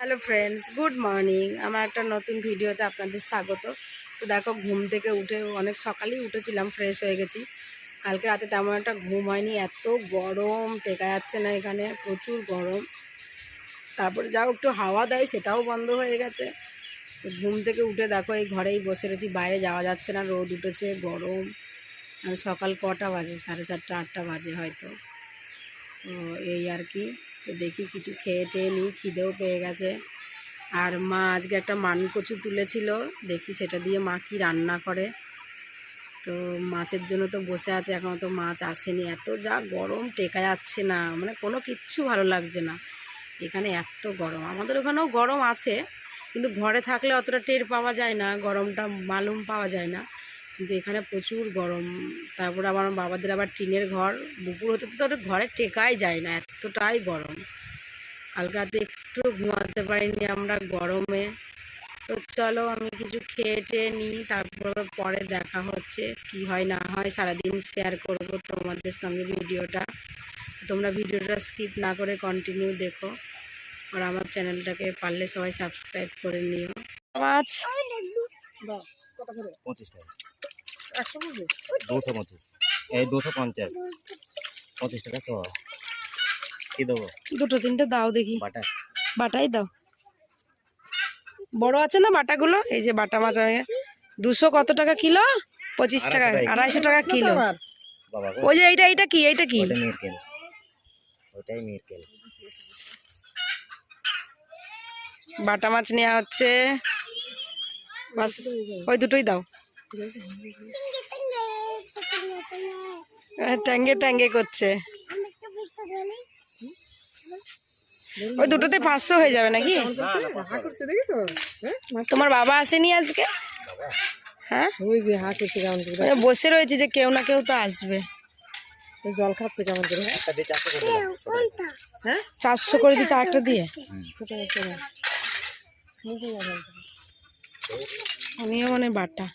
Hello friends, good morning. আমার একটা নতুন ভিডিওতে আপনাদের স্বাগত। তো দেখো, ঘুম থেকে উঠে অনেক সকালেই উঠেছিলাম, ফ্রেশ হয়ে গেছি। কালকে রাতে তেমন একটা ঘুম হয়নি, এত গরম টেকা যাচ্ছে না, এখানে প্রচুর গরম। তারপরে যাও একটু হাওয়া দেয়, সেটাও বন্ধ হয়ে গেছে। তো ঘুম থেকে উঠে দেখো এই ঘরেই বসে রয়েছি, বাইরে যাওয়া যাচ্ছে না, রোদ উঠেছে, গরম। আর সকাল কটা বাজে? 7:30 8টা বাজে হয়তো। তো এই আর কি। তো দেখি কিছু খেয়ে টেয়ে নিই, খিদেও পেয়ে গেছে। আর মা আজকে একটা মানকচু তুলেছিল, দেখি সেটা দিয়ে মা কি রান্না করে। তো মাছের জন্য তো বসে আছে, এখনও তো মাছ আসেনি। এত যা গরম, টেকা যাচ্ছে না, মানে কোনো কিচ্ছু ভালো লাগছে না। এখানে এত গরম, আমাদের ওখানেও গরম আছে, কিন্তু ঘরে থাকলে অতটা টের পাওয়া যায় না, গরমটা মালুম পাওয়া যায় না। কিন্তু এখানে প্রচুর গরম। তারপরে আমার বাবাদের আবার টিনের ঘর, দুপুর হতে তো ওটা ঘরে টেকাই যায় না, এতটাই গরম। কালকে রাতে একটু ঘুমাতে পারিনি আমরা গরমে। তো চলো আমি কিছু খেয়ে টেয়ে নিই, তারপর পরে দেখা হচ্ছে, কি হয় না হয় সারাদিন শেয়ার করব তোমাদের সঙ্গে ভিডিওটা। তোমরা ভিডিওটা স্কিপ না করে কন্টিনিউ দেখো, আর আমার চ্যানেলটাকে পারলে সবাই সাবস্ক্রাইব করে নিও। মাছ কত করে? 25 টাকা। 100 করে? 225, এই 250, 25 টাকা সহ। কি দেবো? দুটো তিনটে দাও দেখি। বাটা বাটাই দাও, বড় আছে না বাটাগুলো? এই যে বাটা মাছ 200 কত টাকা কিলো? 25 টাকা, 250 টাকা কিলো। বাবা গো, ওই যে এইটা কি? এইটা কি? ওটা মিরকেল, ওটাই মিরকেল। বাটা মাছ নেওয়া হচ্ছে, বাস ওই দুটোই দাও। ট্যাঙ্গে ট্যাঙ্গে করছে, ওই দুটোতে 500 হয়ে যাবে নাকি? তোমার বাবা আসেনি আজকে? হ্যাঁ, বসে রয়েছে যে কেউ না কেউ তো আসবে। জল খাচ্ছে কেমন করে? হ্যাঁ, 400 করে দিচ্ছে আরেকটা দিয়ে। আমিও মানে বাটা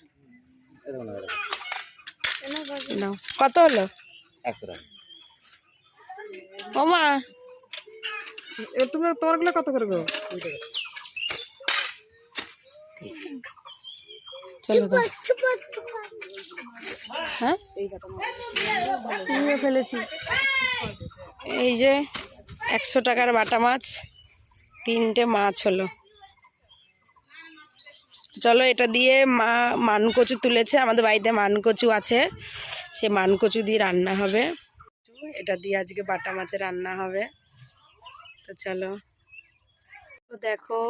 নাও। কত হলো? 100 টাকা। ও মা, তোমারগুলো কত করে গো? চলো হ্যাঁ, নিয়ে ফেলেছি। এই যে 100 টাকার বাটা মাছ, 3টে মাছ হলো। চলো, এটা দিয়ে মা মানকচু তুলেছে, আমাদের বাড়িতে মানকচু আছে, সে মানকচু দিয়ে রান্না হবে। এটা দিয়ে আজকে বাটা মাছের রান্না হবে। তো চলো, তো দেখো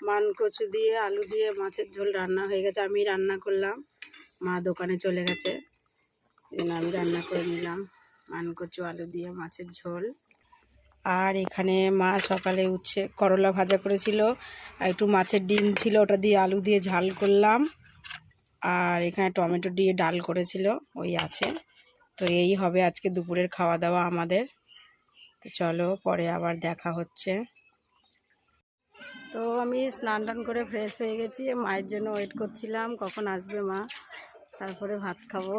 মানকচু দিয়ে আলু দিয়ে মাছের ঝোল রান্না হয়ে গেছে। আমি রান্না করলাম, মা দোকানে চলে গেছে, আমি রান্না করে নিলাম মানকচু আলু দিয়ে মাছের ঝোল। আর এখানে মা সকালে উচ্ছে করলা ভাজা করেছিল, আর একটু মাছের ডিম ছিল, ওটা দিয়ে আলু দিয়ে ঝাল করলাম। আর এখানে টমেটো দিয়ে ডাল করেছিল, ওই আছে। তো এই হবে আজকে দুপুরের খাওয়া দাওয়া আমাদের। তো চলো, পরে আবার দেখা হচ্ছে। তো আমি স্নান টান করে ফ্রেশ হয়ে গেছি, মায়ের জন্য ওয়েট করছিলাম কখন আসবে মা, তারপরে ভাত খাবো।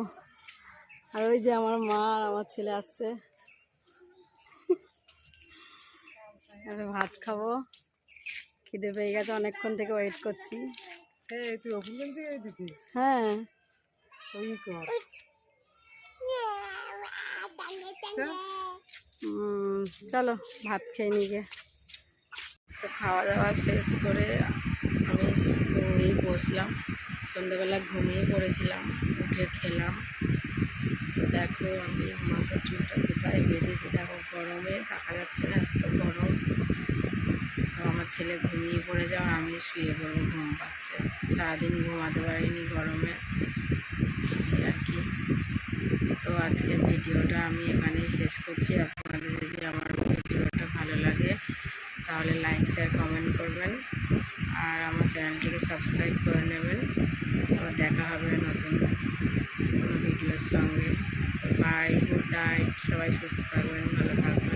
আর ওই যে আমার মা আর আমার ছেলে আসছে, ভাত খাবো, খিদে পেয়ে গেছে, অনেকক্ষণ থেকে ওয়েট করছি। হ্যাঁ, চলো ভাত খেয়ে নিয়ে। তো খাওয়া দাওয়া শেষ করে আমি এই বসলাম, সন্ধ্যেবেলা ঘুমিয়ে পড়েছিলাম, উঠে খেলাম। তো দেখো আমি মাথার চুলটা কোথায় বেঁধেছি, দেখো গরমে থাকা যাচ্ছে না, এত গরম। তো আমার ছেলে ঘুমিয়ে পড়ে যাও, আমি শুয়ে পড়বো, ঘুম পাচ্ছে, সারাদিন ঘুমাতে পারিনি গরমে আর কি। তো আজকের ভিডিওটা আমি এখানেই শেষ করছি। আপনাদের যদি আমার ভিডিওটা ভালো লাগে তাহলে লাইক শেয়ার কমেন্ট করবেন, আর আমার চ্যানেলটিকে সাবস্ক্রাইব করে নেবেন। আবার দেখা হবে নতুন কোনো ভিডিওর সঙ্গে। বাই, গুড নাইট, সবাই সুস্থ থাকবেন, ভালো